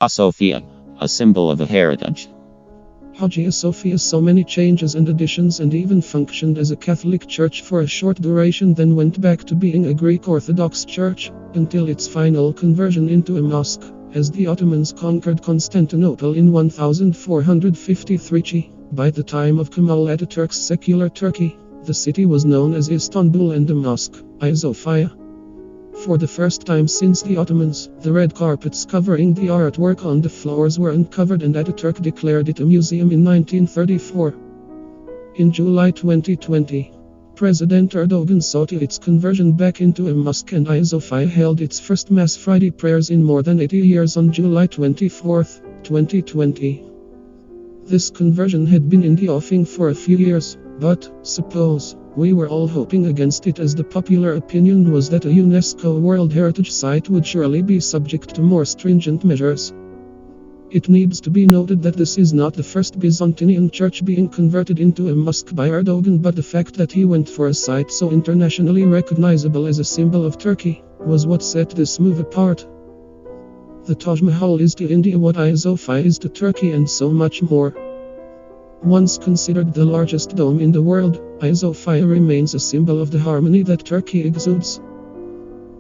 Ayasofia, a symbol of a heritage. Hagia Sofia saw many changes and additions and even functioned as a Catholic church for a short duration, then went back to being a Greek Orthodox Church, until its final conversion into a mosque, as the Ottomans conquered Constantinople in 1453 By the time of Kemal Ataturk's secular Turkey, the city was known as Istanbul, and the mosque, Ayasofia. For the first time since the Ottomans, the red carpets covering the artwork on the floors were uncovered, and Ataturk declared it a museum in 1934. In July 2020, President Erdogan saw to its conversion back into a mosque, and Ayasofia held its first Mass Friday prayers in more than 80 years on July 24, 2020. This conversion had been in the offing for a few years, but, suppose, we were all hoping against it, as the popular opinion was that a UNESCO World Heritage Site would surely be subject to more stringent measures. It needs to be noted that this is not the first Byzantine church being converted into a mosque by Erdogan, but the fact that he went for a site so internationally recognizable as a symbol of Turkey was what set this move apart. The Taj Mahal is to India what Ayasofia is to Turkey, and so much more. Once considered the largest dome in the world, Ayasofia remains a symbol of the harmony that Turkey exudes.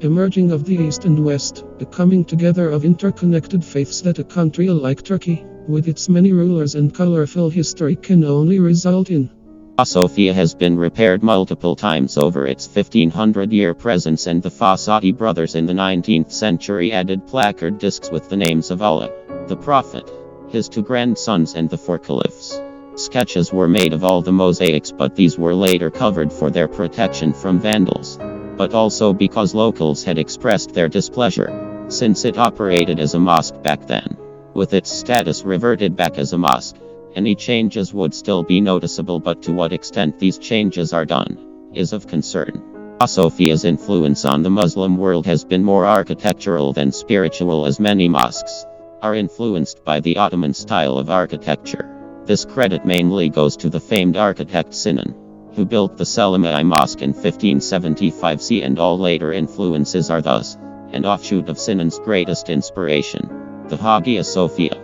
A merging of the East and West, a coming together of interconnected faiths that a country like Turkey, with its many rulers and colorful history, can only result in. Ayasofia has been repaired multiple times over its 1500-year presence, and the Fasadi brothers in the 19th century added placard discs with the names of Allah, the Prophet, his two grandsons, and the four caliphs. Sketches were made of all the mosaics, but these were later covered for their protection from vandals, but also because locals had expressed their displeasure, since it operated as a mosque back then. With its status reverted back as a mosque, any changes would still be noticeable, but to what extent these changes are done is of concern. Ayosofia's influence on the Muslim world has been more architectural than spiritual, as many mosques are influenced by the Ottoman style of architecture. This credit mainly goes to the famed architect Sinan, who built the Selimiye Mosque in 1575 C, and all later influences are thus an offshoot of Sinan's greatest inspiration, the Hagia Sophia.